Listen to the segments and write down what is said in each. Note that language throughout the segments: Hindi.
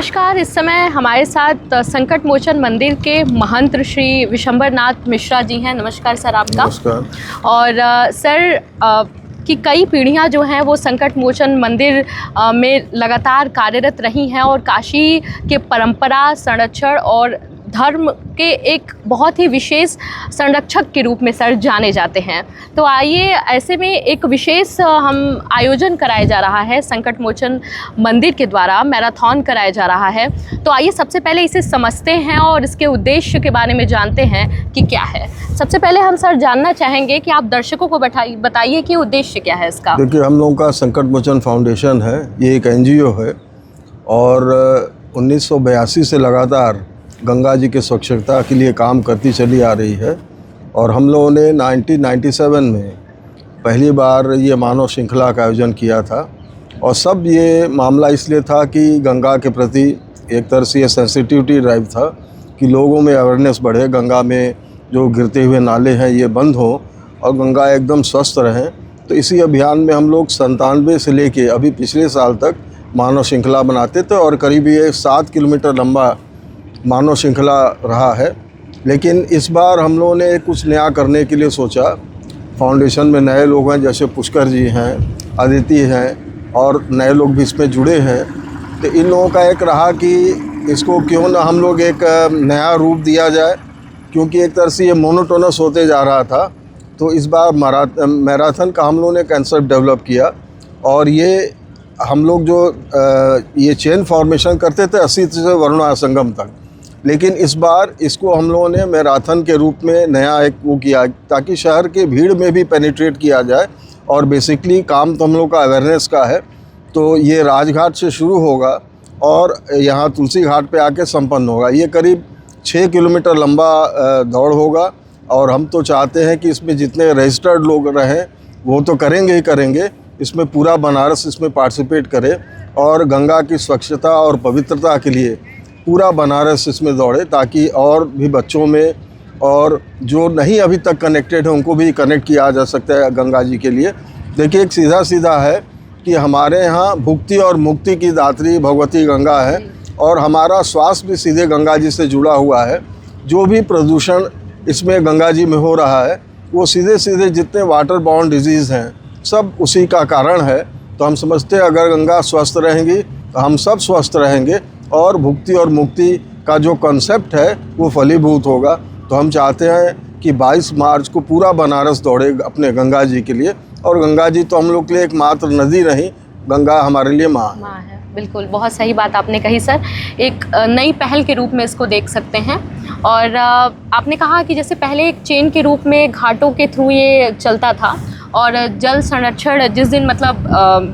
नमस्कार। इस समय हमारे साथ संकट मोचन मंदिर के महंत श्री विशंबर नाथ मिश्रा जी हैं। नमस्कार सर आपका। नमस्कार। और सर की कई पीढ़ियां जो हैं वो संकट मोचन मंदिर में लगातार कार्यरत रही हैं और काशी के परंपरा संरक्षण और धर्म के एक बहुत ही विशेष संरक्षक के रूप में सर जाने जाते हैं। तो आइए, ऐसे में एक विशेष हम आयोजन कराया जा रहा है संकट मोचन मंदिर के द्वारा, मैराथन कराया जा रहा है। तो आइए सबसे पहले इसे समझते हैं और इसके उद्देश्य के बारे में जानते हैं कि क्या है। सबसे पहले हम सर जानना चाहेंगे कि आप दर्शकों को बताइए कि उद्देश्य क्या है इसका। देखिए, हम लोगों का संकट मोचन फाउंडेशन है, ये एक NGO है और 1982 से लगातार गंगा जी की स्वच्छता के लिए काम करती चली आ रही है। और हम लोगों ने 1997 में पहली बार ये मानव श्रृंखला का आयोजन किया था। और सब ये मामला इसलिए था कि गंगा के प्रति एक तरह से ये सेंसिटिविटी ड्राइव था कि लोगों में अवेयरनेस बढ़े, गंगा में जो गिरते हुए नाले हैं ये बंद हों और गंगा एकदम स्वस्थ रहें। तो इसी अभियान में हम लोग 97 से लेके अभी पिछले साल तक मानव श्रृंखला बनाते थे और करीब ये 7 किलोमीटर लंबा मानव श्रृंखला रहा है। लेकिन इस बार हम लोगों ने कुछ नया करने के लिए सोचा। फाउंडेशन में नए लोग हैं, जैसे पुष्कर जी हैं, अदिति हैं और नए लोग भी इसमें जुड़े हैं। तो इन लोगों का एक रहा कि इसको क्यों ना हम लोग एक नया रूप दिया जाए, क्योंकि एक तरह से ये मोनोटोनस होते जा रहा था। तो इस बार मैराथन का हम लोगों ने कंसेप्ट डेवलप किया और ये हम लोग जो ये चेन फॉर्मेशन करते थे 80 से वरुणा संगम तक, लेकिन इस बार इसको हम लोगों ने मैराथन के रूप में नया एक वो किया ताकि शहर के भीड़ में भी पेनिट्रेट किया जाए। और बेसिकली काम तो हम लोग का अवेयरनेस का है। तो ये राजघाट से शुरू होगा और यहाँ तुलसी घाट पे आके संपन्न होगा। ये करीब 6 किलोमीटर लंबा दौड़ होगा और हम तो चाहते हैं कि इसमें जितने रजिस्टर्ड लोग रहें वो तो करेंगे ही करेंगे, इसमें पूरा बनारस इसमें पार्टिसिपेट करे और गंगा की स्वच्छता और पवित्रता के लिए पूरा बनारस इसमें दौड़े, ताकि और भी बच्चों में और जो नहीं अभी तक कनेक्टेड है उनको भी कनेक्ट किया जा सकता है गंगा जी के लिए। देखिए, एक सीधा है कि हमारे यहाँ भुक्ति और मुक्ति की दात्री भगवती गंगा है और हमारा श्वास भी सीधे गंगा जी से जुड़ा हुआ है। जो भी प्रदूषण इसमें गंगा जी में हो रहा है वो सीधे जितने वाटर बाउंड डिजीज़ हैं सब उसी का कारण है। तो हम समझते हैं अगर गंगा स्वस्थ रहेंगी तो हम सब स्वस्थ रहेंगे और भुक्ति और मुक्ति का जो कॉन्सेप्ट है वो फलीभूत होगा। तो हम चाहते हैं कि 22 मार्च को पूरा बनारस दौड़े अपने गंगा जी के लिए। और गंगा जी तो हम लोग के लिए एक मात्र नदी नहीं, गंगा हमारे लिए माँ है। बिल्कुल, बहुत सही बात आपने कही सर। एक नई पहल के रूप में इसको देख सकते हैं। और आपने कहा कि जैसे पहले एक चेन के रूप में घाटों के थ्रू ये चलता था और जल संरक्षण जिस दिन मतलब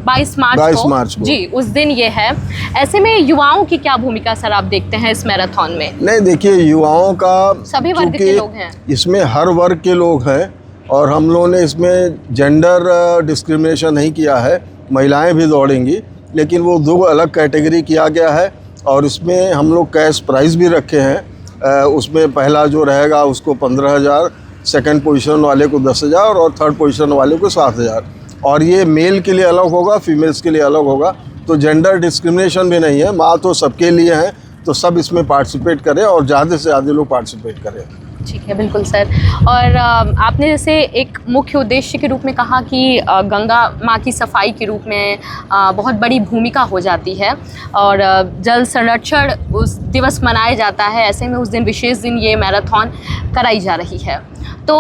22 मार्च को जी उस दिन ये है। ऐसे में युवाओं की क्या भूमिका सर आप देखते हैं इस मैराथन में? नहीं, देखिए, युवाओं का सभी वर्ग के लोग हैं इसमें, हर वर्ग के लोग हैं और हम लोगों ने इसमें जेंडर डिस्क्रिमिनेशन नहीं किया है। महिलाएं भी दौड़ेंगी, लेकिन वो 2 अलग कैटेगरी किया गया है और इसमें हम लोग कैश प्राइज़ भी रखे हैं। उसमें पहला जो रहेगा उसको 15,000, सेकंड पोजीशन वाले को 10,000 और थर्ड पोजीशन वाले को 7,000। और ये मेल के लिए अलग होगा, फीमेल्स के लिए अलग होगा। तो जेंडर डिस्क्रिमिनेशन भी नहीं है, माँ तो सबके लिए है। तो सब इसमें पार्टिसिपेट करें और ज़्यादा से ज़्यादा लोग पार्टिसिपेट करें। ठीक है, बिल्कुल सर। और आपने जैसे एक मुख्य उद्देश्य के रूप में कहा कि गंगा माँ की सफाई के रूप में बहुत बड़ी भूमिका हो जाती है और जल संरक्षण उस दिवस मनाया जाता है। ऐसे में उस दिन विशेष दिन ये मैराथन कराई जा रही है। तो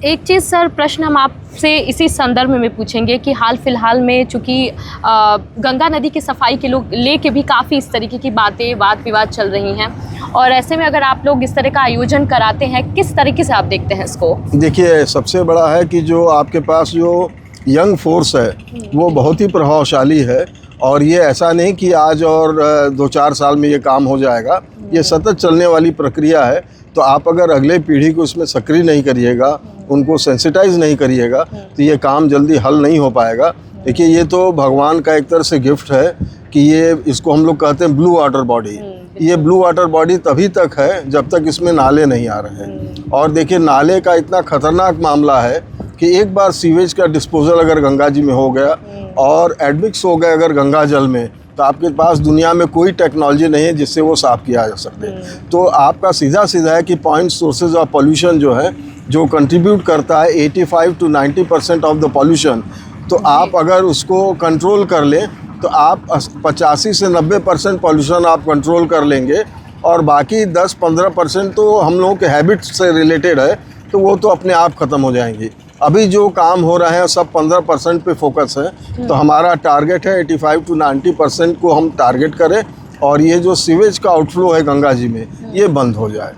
एक चीज़ सर, प्रश्न हम आपसे इसी संदर्भ में पूछेंगे कि हाल फिलहाल में चूँकि गंगा नदी की सफाई के लोग लेके भी काफ़ी इस तरीके की वाद विवाद चल रही हैं और ऐसे में अगर आप लोग इस तरह का आयोजन कराते हैं, किस तरीके से आप देखते हैं इसको? देखिए, सबसे बड़ा है कि जो आपके पास जो यंग फोर्स है वो बहुत ही प्रभावशाली है और ये ऐसा नहीं कि आज और 2-4 साल में ये काम हो जाएगा। ये सतत चलने वाली प्रक्रिया है। तो आप अगर अगले पीढ़ी को इसमें सक्रिय नहीं करिएगा, उनको सेंसिटाइज नहीं करिएगा, तो ये काम जल्दी हल नहीं हो पाएगा। देखिए, ये तो भगवान का एक तरह से गिफ्ट है कि ये, इसको हम लोग कहते हैं ब्लू वाटर बॉडी। ये ब्लू वाटर बॉडी तभी तक है जब तक इसमें नाले नहीं आ रहे हैं। और देखिए, नाले का इतना खतरनाक मामला है कि एक बार सीवेज का डिस्पोजल अगर गंगा जी में हो गया और एडमिक्स हो गए अगर गंगा जल में, तो आपके पास दुनिया में कोई टेक्नोलॉजी नहीं है जिससे वो साफ़ किया जा सकते। तो आपका सीधा सीधा है कि पॉइंट सोर्सेज ऑफ पॉल्यूशन जो है, जो कंट्रीब्यूट करता है 85 to 90% ऑफ द पॉल्यूशन, तो आप अगर उसको कंट्रोल कर लें तो आप 85 से 90% पॉल्यूशन आप कंट्रोल कर लेंगे, और बाकी 10-15% तो हम लोगों के हैबिट से रिलेटेड है, तो वो तो अपने आप ख़त्म हो जाएंगी। अभी जो काम हो रहा है सब 15% पे फोकस है, तो हमारा टारगेट है 85 to 90% को हम टारगेट करें, और ये जो सीवेज का आउटफ्लो है गंगा जी में ये बंद हो जाए।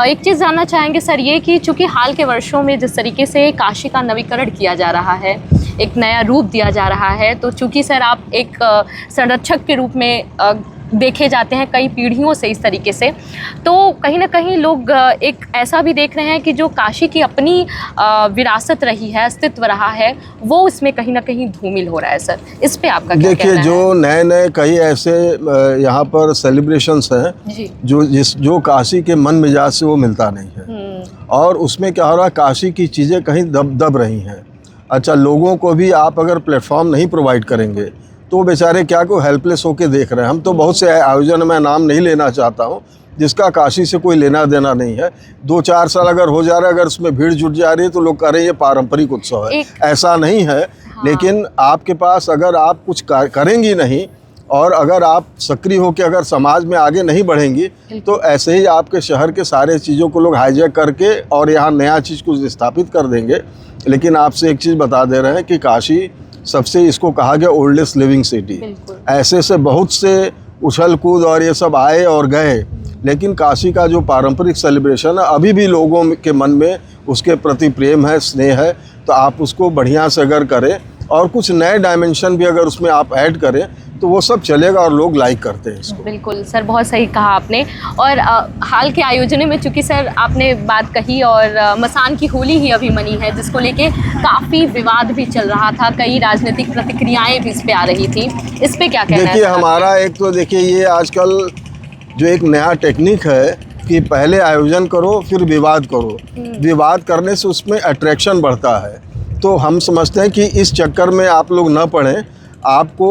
एक चीज़ जानना चाहेंगे सर, ये कि चूँकि हाल के वर्षों में जिस तरीके से काशी का नवीकरण किया जा रहा है, एक नया रूप दिया जा रहा है, तो चूँकि सर आप एक संरक्षक के रूप में देखे जाते हैं कई पीढ़ियों से इस तरीके से, तो कहीं ना कहीं लोग एक ऐसा भी देख रहे हैं कि जो काशी की अपनी विरासत रही है, अस्तित्व रहा है, वो इसमें कहीं ना कहीं धूमिल हो रहा है। सर इस पे आपका क्या कहना है? देखिए, जो नए नए कई ऐसे यहाँ पर सेलिब्रेशंस हैं जी। जो काशी के मन मिजाज से वो मिलता नहीं है, और उसमें क्या हो रहा है, काशी की चीज़ें कहीं दब रही हैं। अच्छा, लोगों को भी आप अगर प्लेटफॉर्म नहीं प्रोवाइड करेंगे तो बेचारे क्या को हेल्पलेस होके देख रहे हैं। हम तो बहुत से आयोजन में नाम नहीं लेना चाहता हूँ जिसका काशी से कोई लेना देना नहीं है। 2-4 साल अगर हो जा रहा है, अगर उसमें भीड़ जुट जा रही है तो लोग कह रहे हैं ये पारंपरिक उत्सव है, ऐसा नहीं है। हाँ। लेकिन आपके पास अगर आप कुछ करेंगी नहीं, और अगर आप सक्रिय होकर अगर समाज में आगे नहीं बढ़ेंगी, तो ऐसे ही आपके शहर के सारे चीज़ों को लोग हाईजैक करके और यहाँ नया चीज़ को स्थापित कर देंगे। लेकिन आपसे एक चीज़ बता दे रहे हैं कि काशी सबसे, इसको कहा गया ओल्डेस्ट लिविंग सिटी। ऐसे से बहुत से उछल कूद और ये सब आए और गए, लेकिन काशी का जो पारंपरिक सेलिब्रेशन है अभी भी लोगों के मन में उसके प्रति प्रेम है, स्नेह है। तो आप उसको बढ़िया से अगर करें और कुछ नए डायमेंशन भी अगर उसमें आप ऐड करें तो वो सब चलेगा और लोग लाइक करते हैं इसको। बिल्कुल सर, बहुत सही कहा आपने। और हाल के आयोजनों में चूँकि सर आपने बात कही, और मसान की होली ही अभी मनी है, जिसको लेके काफ़ी विवाद भी चल रहा था, कई राजनीतिक प्रतिक्रियाएं भी इस पे आ रही थी, इस पे क्या कहना है? देखिए, हमारा एक तो देखिए ये आजकल जो एक नया टेक्निक है कि पहले आयोजन करो फिर विवाद करो। विवाद करने से उसमें अट्रैक्शन बढ़ता है, तो हम समझते हैं कि इस चक्कर में आप लोग न पड़ें। आपको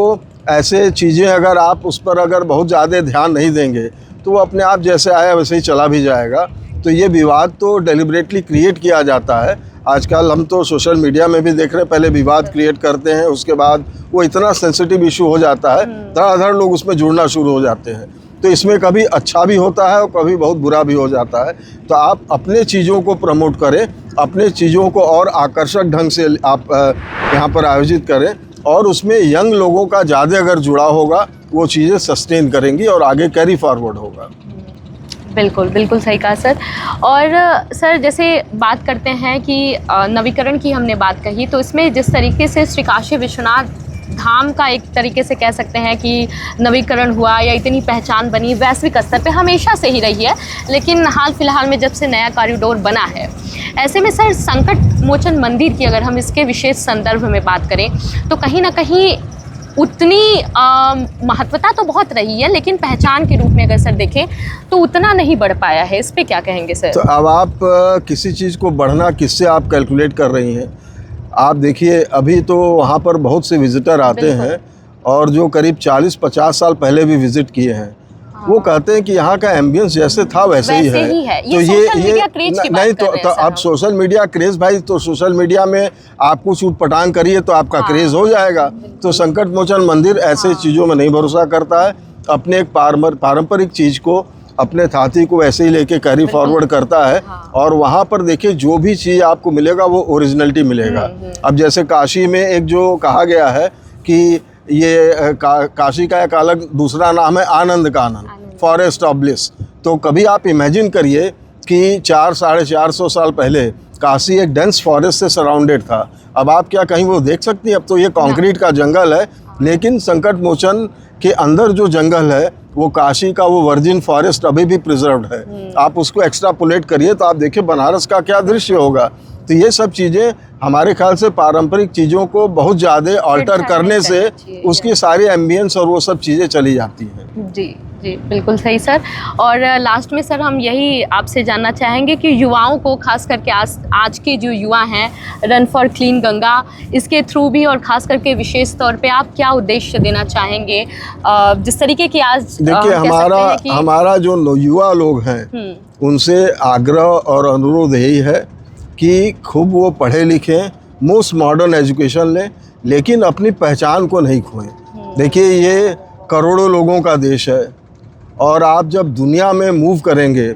ऐसे चीज़ें अगर आप उस पर अगर बहुत ज़्यादा ध्यान नहीं देंगे तो वो अपने आप जैसे आया वैसे ही चला भी जाएगा। तो ये विवाद तो डेलिब्रेटली क्रिएट किया जाता है। आजकल हम तो सोशल मीडिया में भी देख रहे हैं, पहले विवाद क्रिएट करते हैं, उसके बाद वो इतना सेंसिटिव इशू हो जाता है, धड़ाधड़ लोग उसमें जुड़ना शुरू हो जाते हैं। तो इसमें कभी अच्छा भी होता है और कभी बहुत बुरा भी हो जाता है। तो आप अपने चीज़ों को प्रमोट करें, अपने चीज़ों को और आकर्षक ढंग से आप यहाँ पर आयोजित करें, और उसमें यंग लोगों का ज़्यादा अगर जुड़ा होगा वो चीज़ें सस्टेन करेंगी और आगे कैरी फॉरवर्ड होगा। बिल्कुल बिल्कुल सही कहा सर। और सर जैसे बात करते हैं कि नवीकरण की हमने बात कही, तो इसमें जिस तरीके से श्री काशी विश्वनाथ धाम का एक तरीके से कह सकते हैं कि नवीकरण हुआ या इतनी पहचान बनी, वैश्विक स्तर पे हमेशा से ही रही है, लेकिन हाल फिलहाल में जब से नया कॉरिडोर बना है, ऐसे में सर संकट मोचन मंदिर की अगर हम इसके विशेष संदर्भ में बात करें तो कहीं ना कहीं उतनी महत्वता तो बहुत रही है, लेकिन पहचान के रूप में अगर सर देखें तो उतना नहीं बढ़ पाया है। इस पे क्या कहेंगे सर? तो अब आप किसी चीज़ को बढ़ना किससे आप कैलकुलेट कर रही हैं? आप देखिए, अभी तो वहाँ पर बहुत से विजिटर आते हैं, और जो करीब 40-50 साल पहले भी विजिट किए हैं, वो कहते हैं कि यहाँ का एम्बियंस जैसे था वैसे ही है। तो ये नहीं तो अब सोशल मीडिया क्रेज, भाई, तो सोशल मीडिया में आप कुछ उटपटांग करिए तो आपका क्रेज हो जाएगा। तो संकट मोचन मंदिर ऐसे चीज़ों में नहीं भरोसा करता है, अपने एक पारंपरिक चीज़ को, अपने थाती को ऐसे ही लेके कैरी फॉरवर्ड करता है। और वहाँ पर देखिए जो भी चीज़ आपको मिलेगा वो ओरिजिनलिटी मिलेगा। अब जैसे काशी में एक जो कहा गया है कि ये काशी का एक अलग दूसरा नाम है आनंद का आनंद, फॉरेस्ट ऑफ ब्लिस। तो कभी आप इमेजिन करिए कि 400-450 साल पहले काशी एक डेंस फॉरेस्ट से सराउंडेड था। अब आप क्या कहीं वो देख सकती हैं? अब तो ये कंक्रीट का जंगल है, लेकिन संकट मोचन के अंदर जो जंगल है वो काशी का वो वर्जिन फॉरेस्ट अभी भी प्रिजर्व्ड है। आप उसको एक्स्ट्रापोलेट करिए तो आप देखिए बनारस का क्या दृश्य होगा। तो ये सब चीज़ें हमारे ख्याल से पारंपरिक चीज़ों को बहुत ज़्यादा ऑल्टर करने से उसकी सारी एम्बियंस और वो सब चीज़ें चली जाती हैं। जी जी, बिल्कुल सही सर। और लास्ट में सर हम यही आपसे जानना चाहेंगे कि युवाओं को, खास करके आज के जो युवा हैं, रन फॉर क्लीन गंगा इसके थ्रू भी और खास करके विशेष तौर पे आप क्या उद्देश्य देना चाहेंगे, जिस तरीके की आज देखिए हमारा जो युवा लोग हैं उनसे आग्रह और अनुरोध यही है कि खूब वो पढ़े लिखें, मोस्ट मॉडर्न एजुकेशन लें, लेकिन अपनी पहचान को नहीं खोएं। देखिए ये करोड़ों लोगों का देश है और आप जब दुनिया में मूव करेंगे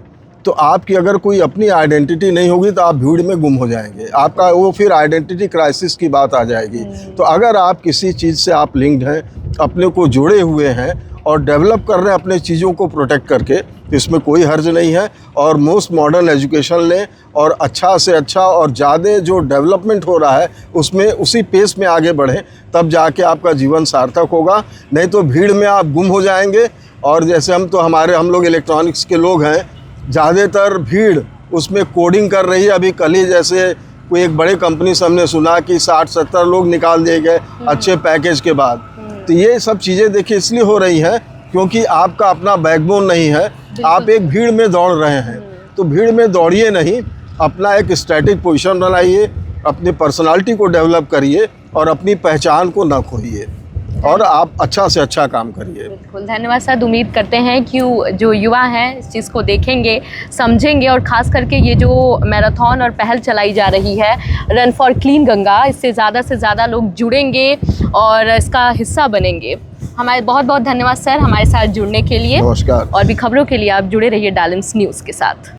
तो आपकी अगर कोई अपनी आइडेंटिटी नहीं होगी तो आप भीड़ में गुम हो जाएंगे, आपका वो फिर आइडेंटिटी क्राइसिस की बात आ जाएगी। तो अगर आप किसी चीज़ से आप लिंक्ड हैं, अपने को जुड़े हुए हैं और डेवलप कर रहे हैं अपने चीज़ों को प्रोटेक्ट करके, तो इसमें कोई हर्ज नहीं है। और मोस्ट मॉडर्न एजुकेशन लें और अच्छा से अच्छा और ज़्यादा जो डेवलपमेंट हो रहा है उसमें उसी पेस में आगे बढ़ें, तब जाके आपका जीवन सार्थक होगा। नहीं तो भीड़ में आप गुम हो जाएंगे। और जैसे हम लोग इलेक्ट्रॉनिक्स के लोग हैं, ज़्यादातर भीड़ उसमें कोडिंग कर रही है। अभी कल ही जैसे कोई एक बड़े कंपनी से हमने सुना कि 60-70 लोग निकाल दिए गए अच्छे पैकेज के बाद। तो ये सब चीज़ें देखिए इसलिए हो रही हैं क्योंकि आपका अपना बैकबोन नहीं है, आप एक भीड़ में दौड़ रहे हैं। तो भीड़ में दौड़िए नहीं, अपना एक स्टैटिक पोजीशन बनाइए, अपनी पर्सनालिटी को डेवलप करिए और अपनी पहचान को ना खोइए और आप अच्छा से अच्छा काम करिए। बिल्कुल, धन्यवाद सर। उम्मीद करते हैं कि जो युवा हैं इस चीज़ को देखेंगे, समझेंगे और ख़ास करके ये जो मैराथन और पहल चलाई जा रही है रन फॉर क्लीन गंगा, इससे ज़्यादा से ज़्यादा लोग जुड़ेंगे और इसका हिस्सा बनेंगे। हमारे बहुत बहुत धन्यवाद सर हमारे साथ जुड़ने के लिए। नमस्कार। और भी खबरों के लिए आप जुड़े रहिए डायलेंस न्यूज़ के साथ।